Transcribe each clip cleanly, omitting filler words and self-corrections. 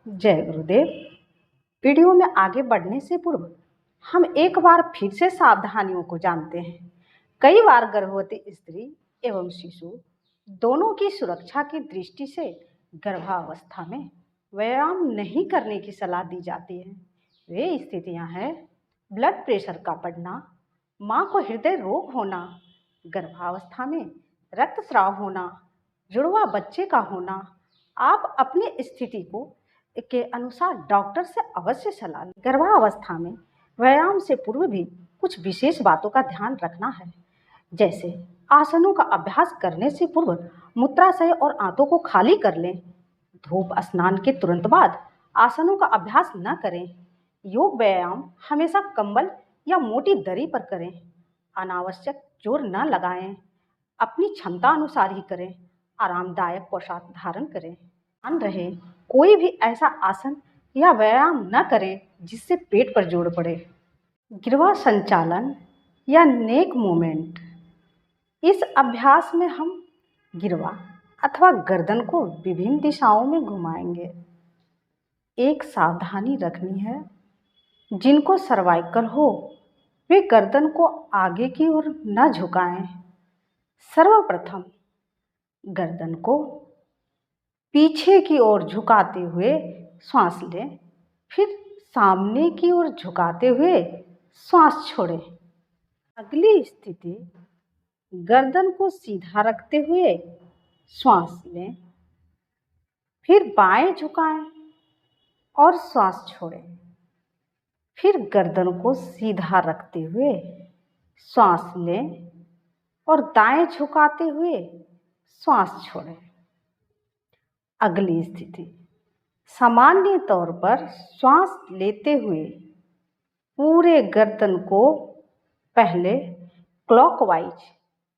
जय गुरुदेव। वीडियो में आगे बढ़ने से पूर्व हम एक बार फिर से सावधानियों को जानते हैं। कई बार गर्भवती स्त्री एवं शिशु दोनों की सुरक्षा की दृष्टि से गर्भावस्था में व्यायाम नहीं करने की सलाह दी जाती है। वे स्थितियां हैं ब्लड प्रेशर का बढ़ना, मां को हृदय रोग होना, गर्भावस्था में रक्तस्राव होना, जुड़वा बच्चे का होना। आप अपनी स्थिति को के अनुसार डॉक्टर से अवश्य सलाह लें। गर्भावस्था में व्यायाम से पूर्व भी कुछ विशेष बातों का ध्यान रखना है, जैसे आसनों का अभ्यास करने से पूर्व मूत्राशय और आंतों को खाली कर लें। धूप स्नान के तुरंत बाद आसनों का अभ्यास न करें। योग व्यायाम हमेशा कंबल या मोटी दरी पर करें। अनावश्यक जोर न लगाएं। अपनी क्षमता अनुसार ही करें। आरामदायक पोशाक धारण करें। ध्यान रहे कोई भी ऐसा आसन या व्यायाम न करें जिससे पेट पर जोर पड़े। गिरवा संचालन या नेक मूवमेंट। इस अभ्यास में हम गिरवा अथवा गर्दन को विभिन्न दिशाओं में घुमाएंगे। एक सावधानी रखनी है, जिनको सर्वाइकल हो वे गर्दन को आगे की ओर न झुकाएं। सर्वप्रथम गर्दन को पीछे की ओर झुकाते हुए श्वास लें, फिर सामने की ओर झुकाते हुए श्वास छोड़ें। अगली स्थिति, गर्दन को सीधा रखते हुए श्वास लें, फिर बाएं झुकाएं और श्वास छोड़ें। फिर गर्दन को सीधा रखते हुए श्वास लें और दाएं झुकाते हुए श्वास छोड़ें। अगली स्थिति, सामान्य तौर पर श्वास लेते हुए पूरे गर्दन को पहले क्लॉकवाइज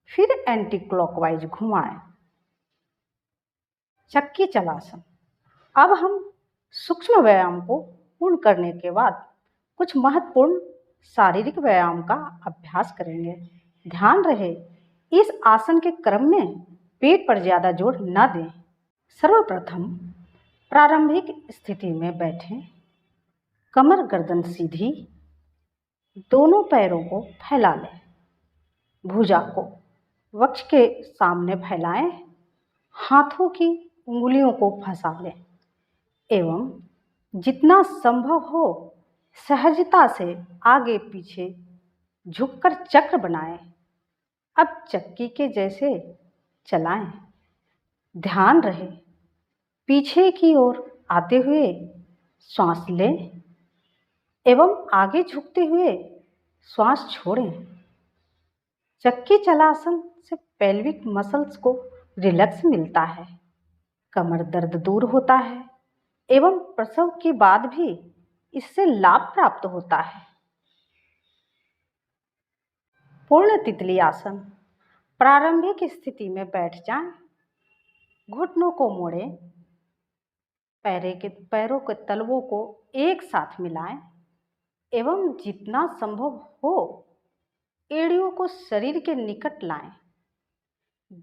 फिर एंटी क्लॉकवाइज घुमाएं। चक्की चलासन। अब हम सूक्ष्म व्यायाम को पूर्ण करने के बाद कुछ महत्वपूर्ण शारीरिक व्यायाम का अभ्यास करेंगे। ध्यान रहे इस आसन के क्रम में पेट पर ज़्यादा जोर न दें। सर्वप्रथम प्रारंभिक स्थिति में बैठें। कमर गर्दन सीधी, दोनों पैरों को फैला लें। भुजा को वक्ष के सामने फैलाएं। हाथों की उंगलियों को फंसा लें एवं जितना संभव हो सहजता से आगे पीछे झुककर चक्र बनाएं। अब चक्की के जैसे चलाएं। ध्यान रहे पीछे की ओर आते हुए श्वास लें एवं आगे झुकते हुए श्वास छोड़ें। चक्की चलासन से पेल्विक मसल्स को रिलैक्स मिलता है, कमर दर्द दूर होता है एवं प्रसव के बाद भी इससे लाभ प्राप्त होता है। पूर्ण तितली आसन। प्रारंभिक स्थिति में बैठ जाएं। घुटनों को मोड़ें। पैरों के तलवों को एक साथ मिलाएं एवं जितना संभव हो एड़ियों को शरीर के निकट लाएं।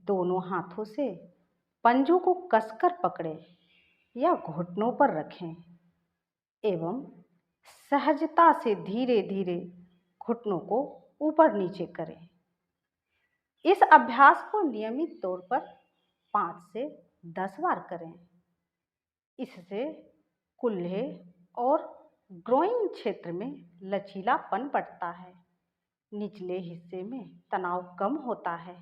दोनों हाथों से पंजों को कसकर पकड़ें या घुटनों पर रखें एवं सहजता से धीरे धीरे घुटनों को ऊपर नीचे करें। इस अभ्यास को नियमित तौर पर 5 से 10 बार करें। इससे कूल्हे और ग्रोइन क्षेत्र में लचीलापन बढ़ता है। निचले हिस्से में तनाव कम होता है।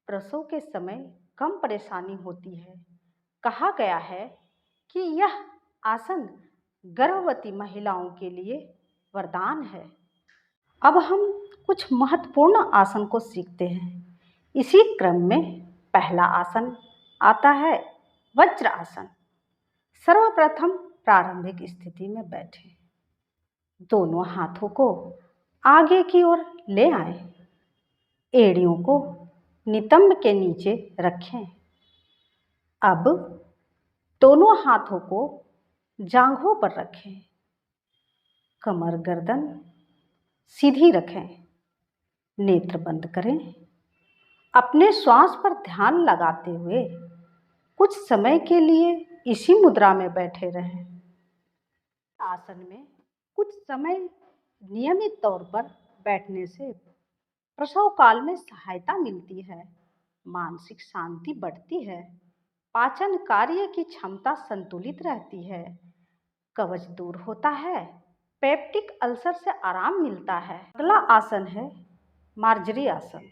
प्रसव के समय कम परेशानी होती है। कहा गया है कि यह आसन गर्भवती महिलाओं के लिए वरदान है। अब हम कुछ महत्वपूर्ण आसन को सीखते हैं। इसी क्रम में पहला आसन आता है वज्र आसन। सर्वप्रथम प्रारंभिक स्थिति में बैठें। दोनों हाथों को आगे की ओर ले आएं। एड़ियों को नितंब के नीचे रखें। अब दोनों हाथों को जांघों पर रखें। कमर गर्दन सीधी रखें। नेत्र बंद करें। अपने श्वास पर ध्यान लगाते हुए कुछ समय के लिए इसी मुद्रा में बैठे रहें। आसन में कुछ समय नियमित तौर पर बैठने से प्रसव काल में सहायता मिलती है, मानसिक शांति बढ़ती है, पाचन कार्य की क्षमता संतुलित रहती है, कब्ज दूर होता है, पेप्टिक अल्सर से आराम मिलता है। अगला आसन है मार्जरी आसन।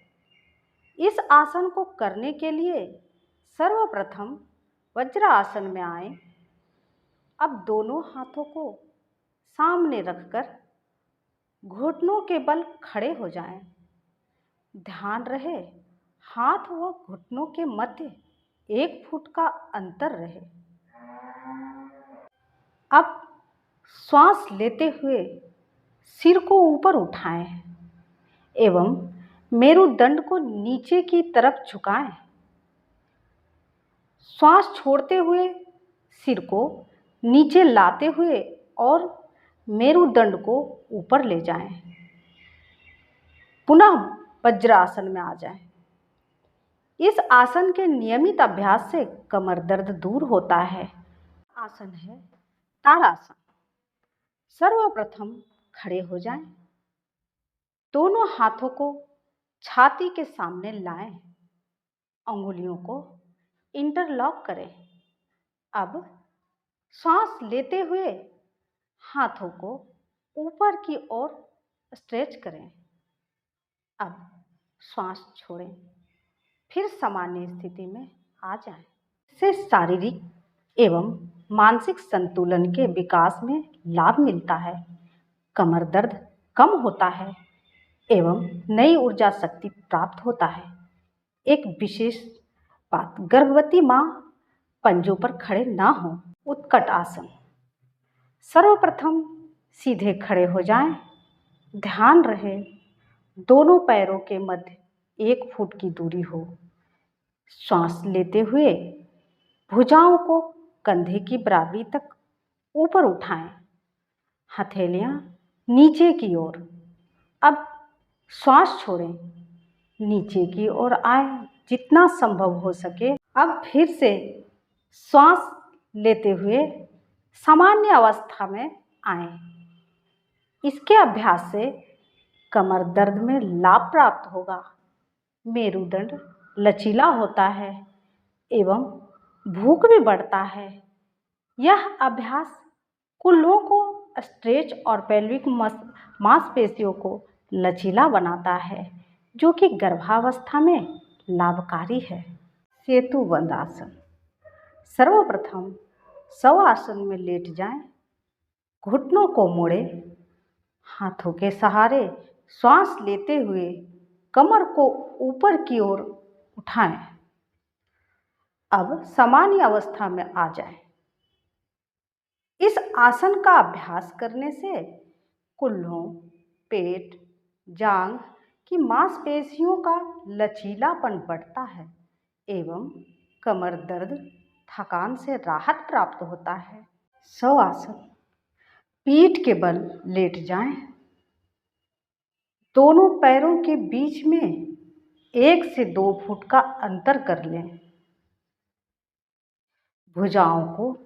इस आसन को करने के लिए सर्वप्रथम वज्र आसन में आए। अब दोनों हाथों को सामने रखकर घुटनों के बल खड़े हो जाएं। ध्यान रहे हाथ व घुटनों के मध्य 1 फुट का अंतर रहे। अब श्वास लेते हुए सिर को ऊपर उठाएं एवं मेरुदंड को नीचे की तरफ झुकाएं। श्वास छोड़ते हुए सिर को नीचे लाते हुए और मेरुदंड को ऊपर ले जाएं। पुनः वज्रासन में आ जाएं। इस आसन के नियमित अभ्यास से कमर दर्द दूर होता है। आसन है ताड़ासन। सर्वप्रथम खड़े हो जाएं। दोनों हाथों को छाती के सामने लाएं। अंगुलियों को इंटरलॉक करें। अब सांस लेते हुए हाथों को ऊपर की ओर स्ट्रेच करें। अब श्वास छोड़ें, फिर सामान्य स्थिति में आ जाएं। इससे शारीरिक एवं मानसिक संतुलन के विकास में लाभ मिलता है, कमर दर्द कम होता है एवं नई ऊर्जा शक्ति प्राप्त होता है। एक विशेष बात, गर्भवती माँ पंजों पर खड़े ना हो। उत्कट आसन। सर्वप्रथम सीधे खड़े हो जाएं। ध्यान रहे दोनों पैरों के मध्य 1 फुट की दूरी हो। श्वास लेते हुए भुजाओं को कंधे की बराबरी तक ऊपर उठाएं। हथेलियां नीचे की ओर। अब श्वास छोड़ें, नीचे की ओर आए जितना संभव हो सके। अब फिर से श्वास लेते हुए सामान्य अवस्था में आएं। इसके अभ्यास से कमर दर्द में लाभ प्राप्त होगा, मेरुदंड लचीला होता है एवं भूख भी बढ़ता है। यह अभ्यास कूल्हों को स्ट्रेच और पेल्विक मांसपेशियों को लचीला बनाता है, जो कि गर्भावस्था में लाभकारी है। सेतुबंध आसन। सर्वप्रथम शवासन में लेट जाएं। घुटनों को मोड़ें। हाथों के सहारे श्वास लेते हुए कमर को ऊपर की ओर उठाएं। अब सामान्य अवस्था में आ जाएं। इस आसन का अभ्यास करने से कूल्हों, पेट, जांघ की मांसपेशियों का लचीलापन बढ़ता है एवं कमर दर्द, थकान से राहत प्राप्त होता है। शवासन। पीठ के बल लेट जाएं। दोनों पैरों के बीच में 1 से 2 फुट का अंतर कर लें। भुजाओं को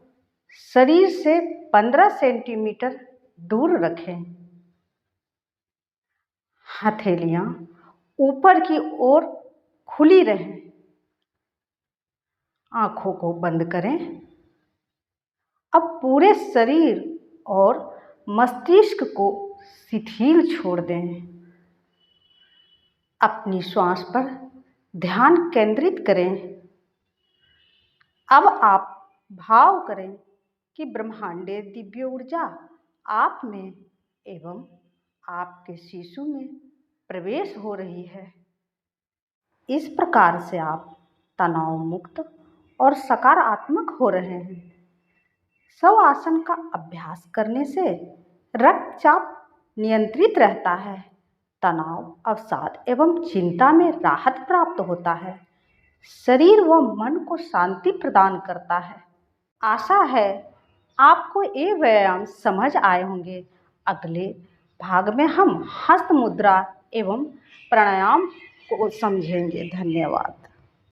शरीर से 15 सेंटीमीटर दूर रखें। हथेलियां ऊपर की ओर खुली रहें। आंखों को बंद करें। अब पूरे शरीर और मस्तिष्क को शिथिल छोड़ दें। अपनी श्वास पर ध्यान केंद्रित करें। अब आप भाव करें कि ब्रह्मांडीय दिव्य ऊर्जा आप में एवं आपके शिशु में प्रवेश हो रही है। इस प्रकार से आप तनाव मुक्त और सकारात्मक हो रहे हैं। शवासन का अभ्यास करने से रक्तचाप नियंत्रित रहता है, तनाव, अवसाद एवं चिंता में राहत प्राप्त होता है, शरीर व मन को शांति प्रदान करता है। आशा है आपको ये व्यायाम समझ आए होंगे। अगले भाग में हम हस्त मुद्रा एवं प्राणायाम को समझेंगे। धन्यवाद।